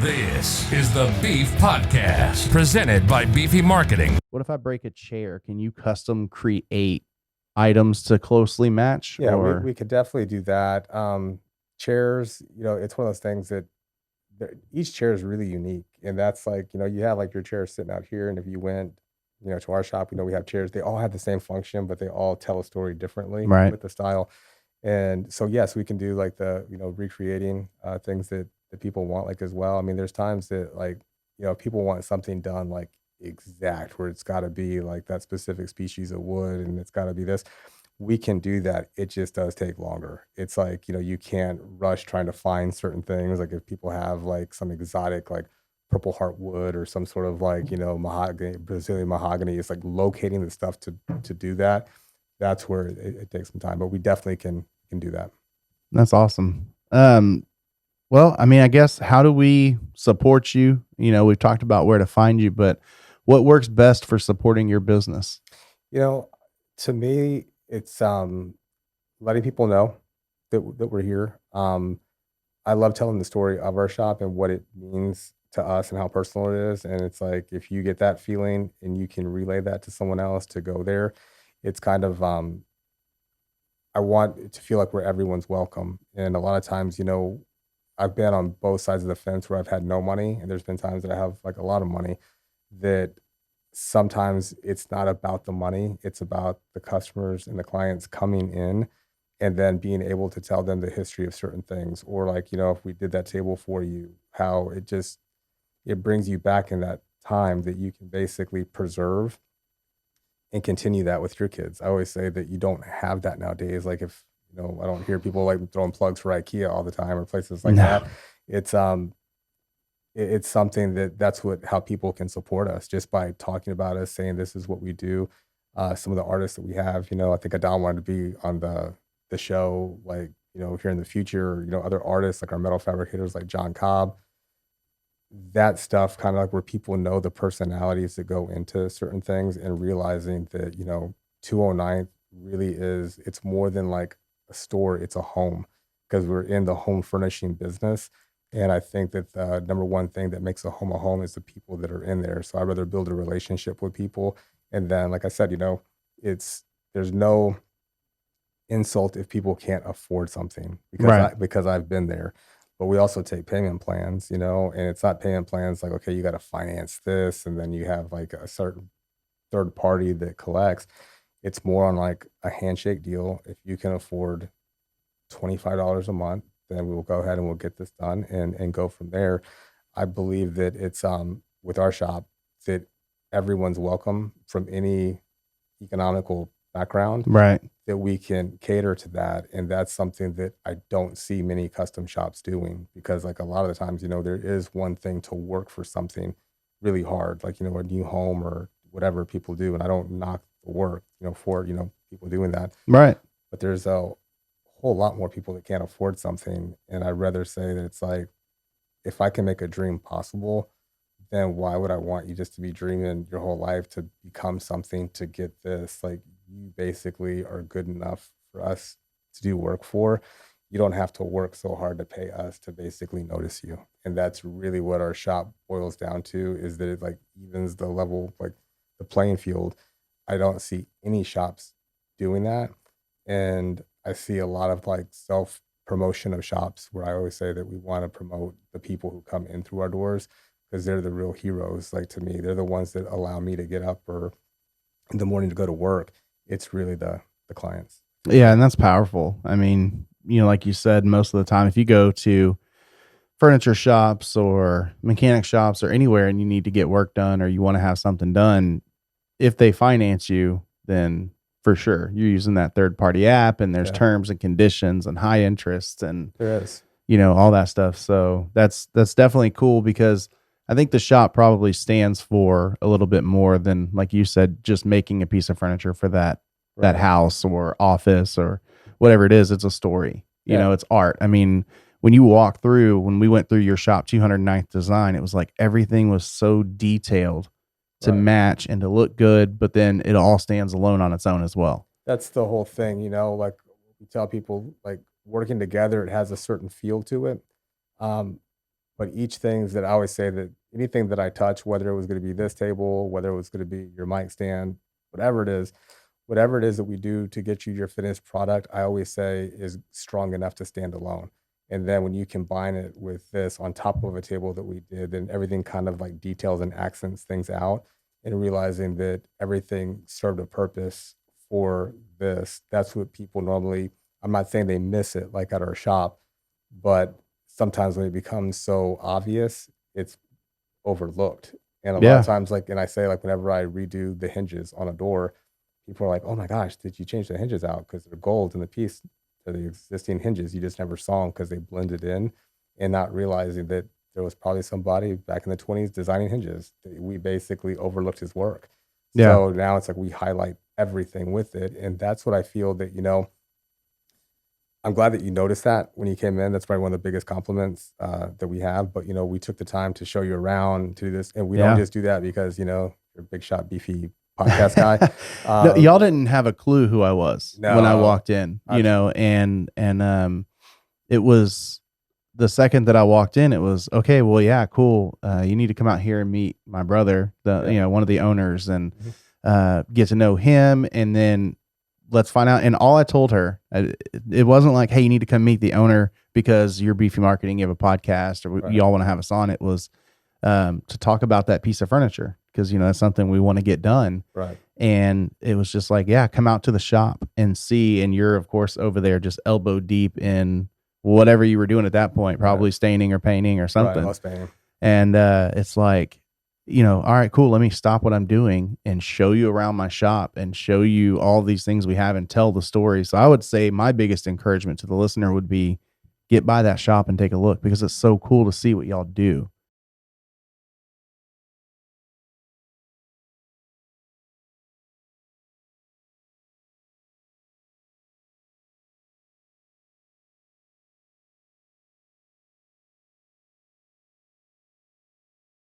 This is the Beef Podcast, presented by Beefy Marketing. What if I break a chair? Can you custom create items to closely match? Yeah, or we could definitely do that. Chairs, it's one of those things that each chair is really unique. And that's like, you have like your chair sitting out here. And if you went, to our shop, we have chairs. They all have the same function, but they all tell a story differently Right. with the style. And so, yes, we can do like the, recreating things that people want like as well. I mean, there's times that like, people want something done like exact where it's got to be like that specific species of wood and it's got to be this. We can do that. It just does take longer. It's like, you can't rush trying to find certain things. Like if people have like some exotic, like purple heart wood or some sort of like, mahogany, Brazilian mahogany, it's like locating the stuff to do that. That's where it takes some time, but we definitely can do that. That's awesome. Well, I mean, I guess, how do we support you? We've talked about where to find you, but what works best for supporting your business? To me, it's letting people know that we're here. I love telling the story of our shop and what it means to us and how personal it is. And it's like, if you get that feeling and you can relay that to someone else to go there, it's kind of, I want it to feel like where everyone's welcome. And a lot of times, I've been on both sides of the fence where I've had no money, and there's been times that I have like a lot of money. That sometimes it's not about the money, it's about the customers and the clients coming in and then being able to tell them the history of certain things. Or like, if we did that table for you, how it brings you back in that time that you can basically preserve and continue that with your kids. I always say that you don't have that nowadays. Like if, I don't hear people like throwing plugs for IKEA all the time or places like that. It's something that's how people can support us, just by talking about us, saying this is what we do. Some of the artists that we have, I think Adon wanted to be on the show, like, here in the future, or, other artists like our metal fabricators like John Cobb. That stuff, kind of like where people know the personalities that go into certain things, and realizing that, 209th really it's more than like a store, it's a home, because we're in the home furnishing business. And I think that the number one thing that makes a home is the people that are in there. So I'd rather build a relationship with people. And then, like I said, there's no insult if people can't afford something, because I've been there. But we also take payment plans, and it's not payment plans like, okay, you got to finance this, and then you have like a certain third party that collects. It's more on like a handshake deal. If you can afford $25 a month, then we will go ahead and we'll get this done and go from there. I believe that it's with our shop that everyone's welcome from any economical background, Right. that we can cater to that. And that's something that I don't see many custom shops doing, because like a lot of the times, there is one thing to work for something really hard, like, a new home or whatever people do. And I don't knock the work, for, people doing that. Right. But there's a whole lot more people that can't afford something. And I'd rather say that it's like, if I can make a dream possible, then why would I want you just to be dreaming your whole life to become something to get this? Like, you basically are good enough for us to do work for. You don't have to work so hard to pay us to basically notice you. And that's really what our shop boils down to, is that it like evens the level, like the playing field. I don't see any shops doing that. And I see a lot of like self promotion of shops, where I always say that we want to promote the people who come in through our doors, because they're the real heroes. Like, to me, they're the ones that allow me to get up or in the morning to go to work. It's really the clients. Yeah. And that's powerful. I mean, like you said, most of the time, if you go to furniture shops or mechanic shops or anywhere and you need to get work done or you want to have something done, if they finance you, then for sure you're using that third party app, and there's terms and conditions and high interest, and there is, all that stuff. So that's definitely cool, because I think the shop probably stands for a little bit more than, like you said, just making a piece of furniture for that house or office or whatever it is. It's a story, it's art. I mean, when we went through your shop, 209th Design, it was like everything was so detailed to match and to look good, but then it all stands alone on its own as well. That's the whole thing, like we tell people, like, working together, it has a certain feel to it. But each things that I always say that anything that I touch, whether it was going to be this table, whether it was going to be your mic stand, whatever it is, whatever it is that we do to get you your finished product, I always say is strong enough to stand alone. And then when you combine it with this on top of a table that we did, then everything kind of like details and accents things out, and realizing that everything served a purpose for this. That's what people normally, I'm not saying they miss it like at our shop, but sometimes when it becomes so obvious, it's overlooked. And a lot Yeah. of times, like, and I say, like, whenever I redo the hinges on a door, people are like, "Oh my gosh, did you change the hinges out? Because they're gold in the piece to the existing hinges. You just never saw them because they blended in," and not realizing that there was probably somebody back in the 20s designing hinges. We basically overlooked his work. Yeah. So now it's like we highlight everything with it. And that's what I feel that, I'm glad that you noticed that when you came in. That's probably one of the biggest compliments that we have. But, we took the time to show you around, to do this. And we don't just do that because, you're a big shot, beefy podcast guy. No, y'all didn't have a clue who I was when I No. walked in, and it was the second that I walked in, it was okay. Well, yeah, cool. You need to come out here and meet my brother, one of the owners, and get to know him, and then let's find out. And all I told her, it wasn't like, hey, you need to come meet the owner because you're Beefy Marketing, you have a podcast, or y'all want to have us on. It was to talk about that piece of furniture because that's something we want to get done. Right. And it was just like, yeah, come out to the shop and see. And you're, of course, over there just elbow deep in whatever you were doing at that point, probably staining or painting or something. Right, painting. And it's like, all right, cool. Let me stop what I'm doing and show you around my shop and show you all these things we have and tell the story. So I would say my biggest encouragement to the listener would be get by that shop and take a look because it's so cool to see what y'all do.